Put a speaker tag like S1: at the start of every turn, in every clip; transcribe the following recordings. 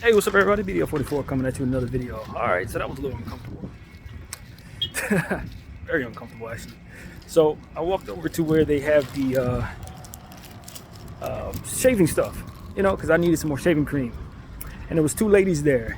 S1: Hey, what's up everybody? BDF 44 coming at you with another video. Alright, so that was a little uncomfortable. Very uncomfortable actually. So I walked over to where they have the shaving stuff, you know, because I needed some more shaving cream. And there was two ladies there.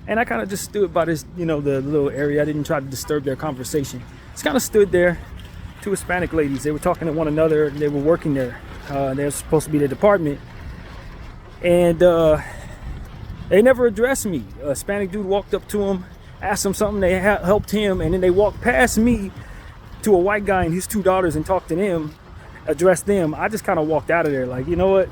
S1: And I kind of just stood by this, you know, the little area. I didn't try to disturb their conversation. Just kind of stood there. Two Hispanic ladies. They were talking to one another. They were working there. They're supposed to be the department. And they never addressed me. A Hispanic dude walked up to him, asked him something. They helped him. And then they walked past me to a white guy and his two daughters and talked to them, addressed them. I just kind of walked out of there like, you know what?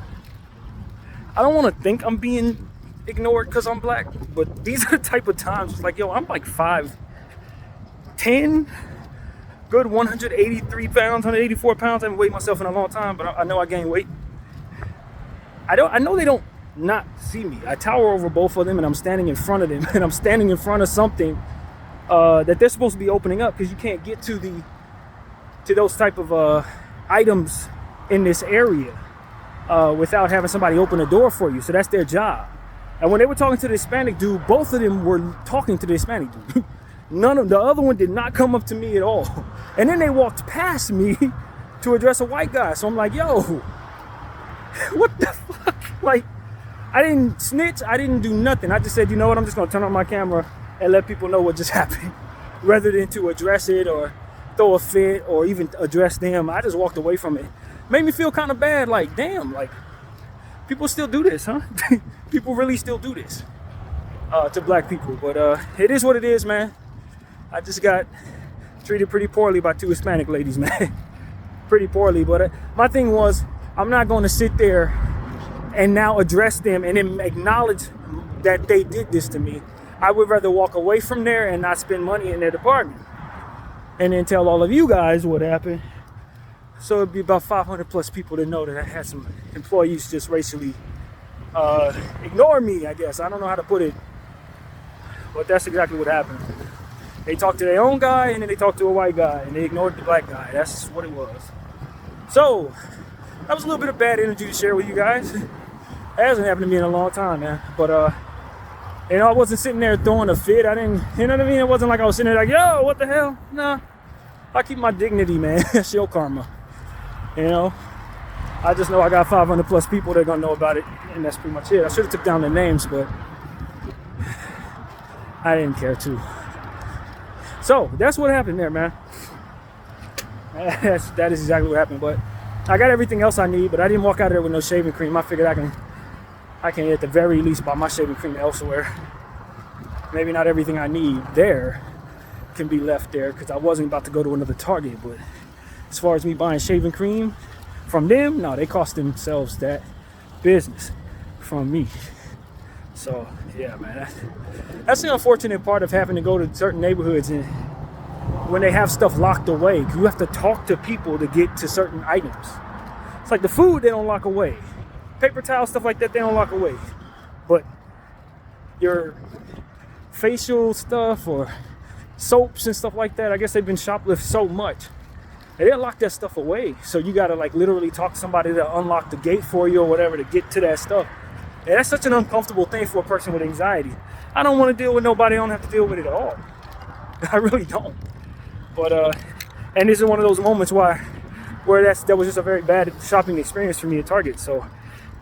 S1: I don't want to think I'm being ignored because I'm black, but these are the type of times it's like, yo, I'm like 5'10", good 183 pounds, 184 pounds. I haven't weighed myself in a long time, but I know I gained weight. I know they don't not see me. I tower over both of them and I'm standing in front of them and I'm standing in front of something that they're supposed to be opening up, because you can't get to those type of items in this area without having somebody open the door for you. So that's their job. And when they were talking to the Hispanic dude, both of them were talking to the Hispanic dude. None of the other one did not come up to me at all. And then they walked past me to address a white guy. So I'm like, yo, what the fuck? Like, I didn't snitch. I didn't do nothing. I just said, you know what? I'm just going to turn on my camera and let people know what just happened, rather than to address it or throw a fit or even address them. I just walked away from it. Made me feel kind of bad. Like, damn, like, people still do this, huh? People really still do this to black people. But it is what it is, man. I just got treated pretty poorly by two Hispanic ladies, man. Pretty poorly. But my thing was, I'm not going to sit there and now address them and then acknowledge that they did this to me. I would rather walk away from there and not spend money in their department and then tell all of you guys what happened. So it'd be about 500 plus people to know that I had some employees just racially ignore me, I guess. I don't know how to put it, but that's exactly what happened. They talked to their own guy and then they talked to a white guy and they ignored the black guy. That's what it was. So that was a little bit of bad energy to share with you guys. It hasn't happened to me in a long time, man. But you know, I wasn't sitting there throwing a fit. I didn't, you know what I mean? It wasn't like I was sitting there like, yo, what the hell? Nah, I keep my dignity, man. That's your karma. You know, I just know I got 500 plus people that are gonna know about it, and that's pretty much it. I should have took down the names, but I didn't care to. So that's what happened there, man. That is exactly what happened. But I got everything else I need, but I didn't walk out of there with no shaving cream. I figured I can at the very least buy my shaving cream elsewhere. Maybe not everything I need there can be left there, because I wasn't about to go to another Target. But as far as me buying shaving cream from them, no, they cost themselves that business from me. So yeah, man, that's the unfortunate part of having to go to certain neighborhoods and when they have stuff locked away. You have to talk to people to get to certain items. It's like the food, they don't lock away. Paper towels, stuff like that, they don't lock away. But your facial stuff or soaps and stuff like that, I guess they've been shoplifted so much. They didn't lock that stuff away. So you gotta like literally talk to somebody to unlock the gate for you or whatever to get to that stuff. And that's such an uncomfortable thing for a person with anxiety. I don't want to deal with nobody. I don't have to deal with it at all. I really don't. But and this is one of those moments where that was just a very bad shopping experience for me at Target. So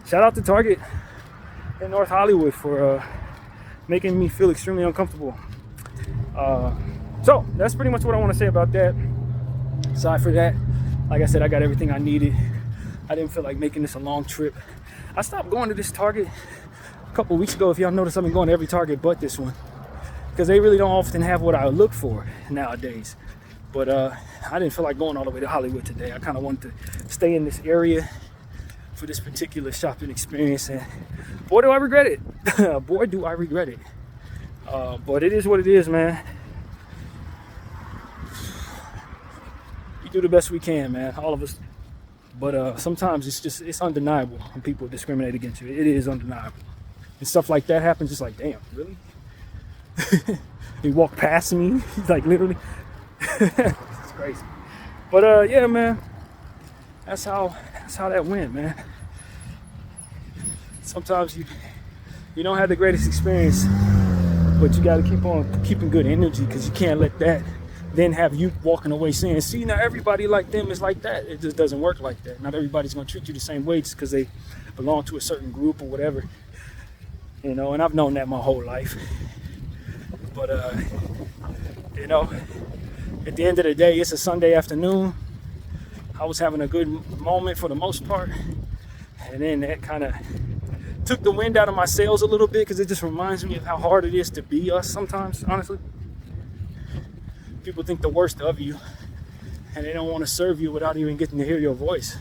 S1: shout out to Target in North Hollywood for making me feel extremely uncomfortable. So that's pretty much what I want to say about that. Aside for that, like I said, I got everything I needed. I didn't feel like making this a long trip. I stopped going to this Target a couple weeks ago. If y'all notice, I've been going to every Target but this one, because they really don't often have what I look for nowadays. But I didn't feel like going all the way to Hollywood today. I kind of wanted to stay in this area for this particular shopping experience, and boy do I regret it. Boy do I regret it. But it is what it is, man. We do the best we can, man, all of us. But sometimes it's undeniable when people discriminate against you. It is undeniable. And stuff like that happens, just like, damn, really? He walked past me, like literally. It's crazy. But yeah, man, that's how that went, man. Sometimes You don't have the greatest experience, but you got to keep on keeping good energy, because you can't let that then have you walking away saying, see, now everybody like them is like that. It just doesn't work like that. Not everybody's going to treat you the same way just because they belong to a certain group or whatever. You know, and I've known that my whole life. But, you know, at the end of the day, it's a Sunday afternoon. I was having a good moment for the most part. And then that kind of took the wind out of my sails a little bit, because it just reminds me of how hard it is to be us sometimes, honestly. People think the worst of you, and they don't want to serve you without even getting to hear your voice.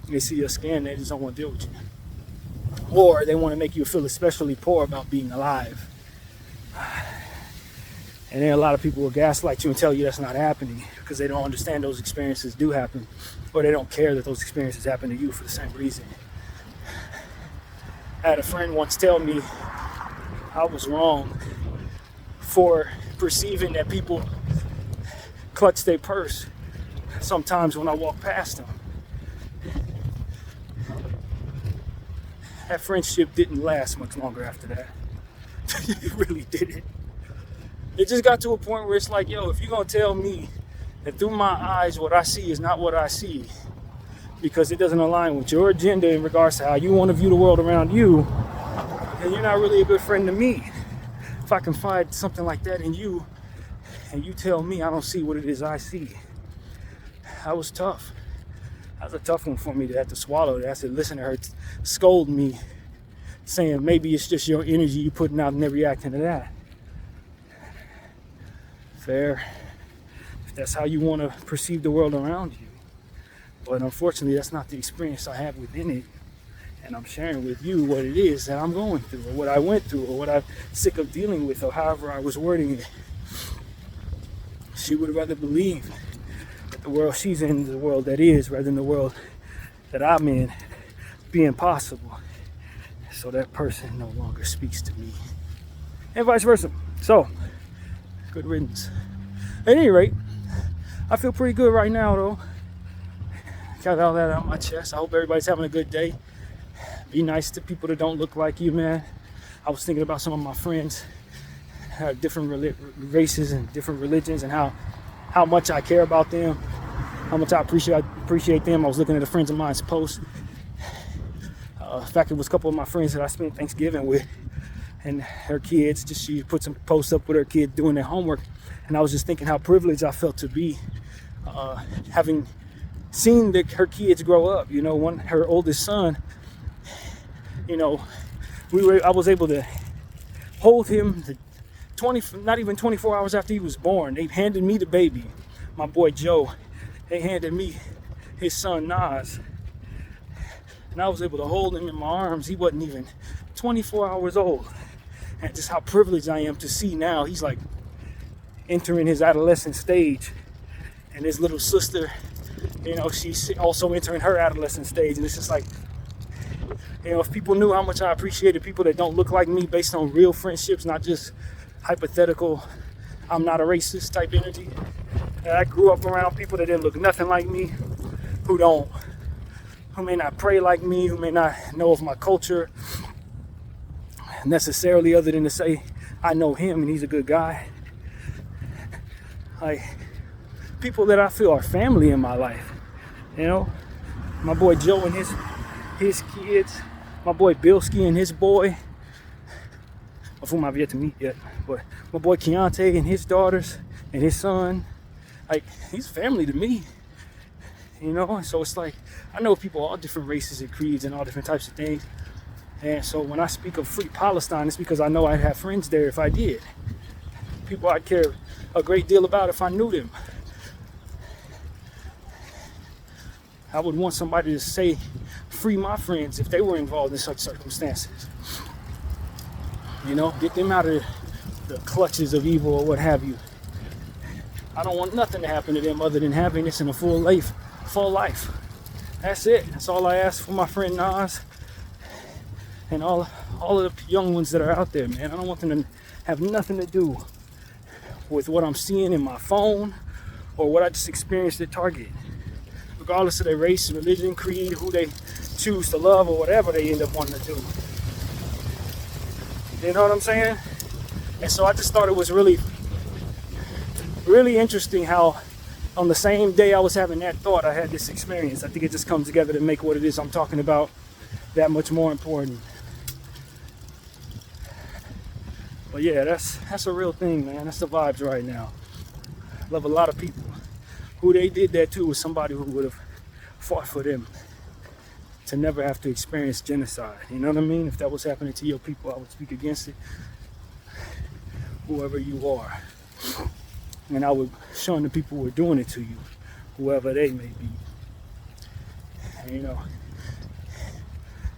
S1: They see your skin, they just don't want to deal with you. Or they want to make you feel especially poor about being alive. And then a lot of people will gaslight you and tell you that's not happening, because they don't understand those experiences do happen, or they don't care that those experiences happen to you for the same reason. I had a friend once tell me I was wrong for perceiving that people clutch their purse sometimes when I walk past them. That friendship didn't last much longer after that. It really didn't. It just got to a point where it's like, yo, if you're going to tell me that through my eyes what I see is not what I see, because it doesn't align with your agenda in regards to how you want to view the world around you, then you're not really a good friend to me. If I can find something like that in you, and you tell me I don't see what it is I see. That was tough. That was a tough one for me to have to swallow. I said, listen to her scold me, saying maybe it's just your energy you putting out and they're reacting to that. Fair. If that's how you want to perceive the world around you. But unfortunately, that's not the experience I have within it. And I'm sharing with you what it is that I'm going through, or what I went through, or what I'm sick of dealing with, or however I was wording it. She would rather believe that the world she's in is the world that is, rather than the world that I'm in being possible. So that person no longer speaks to me. And vice versa. So, good riddance. At any rate, I feel pretty good right now, though. Got all that out of my chest. I hope everybody's having a good day. Be nice to people that don't look like you, man. I was thinking about some of my friends, different races and different religions, and how much I care about them, how much I appreciate them. I was looking at a friend of mine's post. In fact, it was a couple of my friends that I spent Thanksgiving with, and her kids, she put some posts up with her kids doing their homework, and I was just thinking how privileged I felt to be having seen her kids grow up. You know, her oldest son, you know, I was able to hold him not even 24 hours after he was born. They handed me the baby, my boy Joe. They handed me his son Nas, and I was able to hold him in my arms. He wasn't even 24 hours old. And just how privileged I am to see now he's like entering his adolescent stage, and his little sister, you know, she's also entering her adolescent stage. And it's just like, you know, if people knew how much I appreciated people that don't look like me based on real friendships, not just hypothetical, I'm not a racist type energy. And I grew up around people that didn't look nothing like me, who may not pray like me, who may not know of my culture necessarily, other than to say I know him and he's a good guy. Like, people that I feel are family in my life, you know, my boy Joe and his kids, my boy Bilski and his boy, of whom I've yet to meet yet, but my boy Keontae and his daughters and his son, like, he's family to me, you know. And so it's like, I know people all different races and creeds and all different types of things, and so when I speak of free Palestine, it's because I know I'd have friends there if I did, people I'd care a great deal about if I knew them. I would want somebody to say, free my friends if they were involved in such circumstances. You know, get them out of the clutches of evil or what have you. I don't want nothing to happen to them other than happiness and a full life. That's it. That's all I ask for my friend Nas and all of the young ones that are out there, man. I don't want them to have nothing to do with what I'm seeing in my phone or what I just experienced at Target. Regardless of their race, religion, creed, who they choose to love, or whatever they end up wanting to do. You know what I'm saying? And so I just thought it was really, really interesting how on the same day I was having that thought, I had this experience. I think it just comes together to make what it is I'm talking about that much more important. But yeah, that's a real thing, man. That's the vibes right now. I love a lot of people. Who they did that to was somebody who would have fought for them to never have to experience genocide. You know what I mean? If that was happening to your people, I would speak against it. Whoever you are. And I would shun the people who are doing it to you, whoever they may be. And, you know,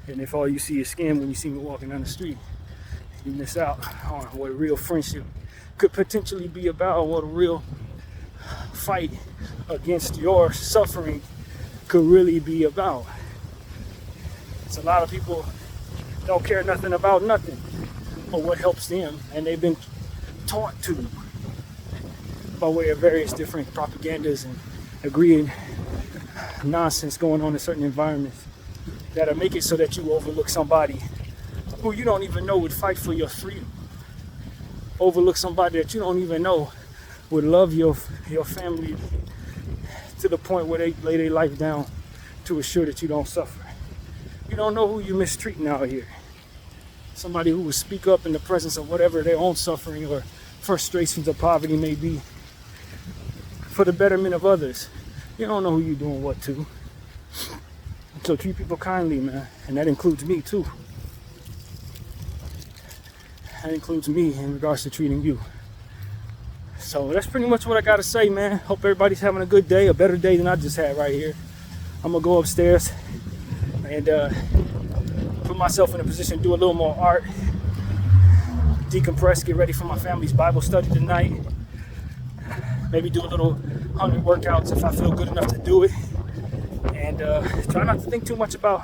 S1: and if all you see is skin when you see me walking down the street, you miss out on what a real friendship could potentially be about, what a real fight against your suffering could really be about. It's a lot of people don't care nothing about nothing or what helps them, and they've been taught to by way of various different propagandas and agreeing nonsense going on in certain environments that'll make it so that you overlook somebody who you don't even know would fight for your freedom. Overlook somebody that you don't even know would love your family to the point where they lay their life down to assure that you don't suffer. You don't know who you're mistreating out here. Somebody who would speak up in the presence of whatever their own suffering or frustrations or poverty may be for the betterment of others. You don't know who you're doing what to. So treat people kindly, man. And that includes me too. That includes me in regards to treating you. So that's pretty much what I gotta say, man. Hope everybody's having a good day, a better day than I just had right here. I'm gonna go upstairs and put myself in a position to do a little more art, decompress, get ready for my family's Bible study tonight. Maybe do a little 100 workouts if I feel good enough to do it. And try not to think too much about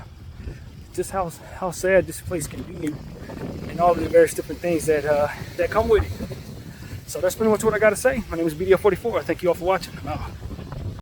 S1: just how sad this place can be and all of the various different things that come with it. So that's pretty much what I got to say. My name is BDF 44. Thank you all for watching. I'm out.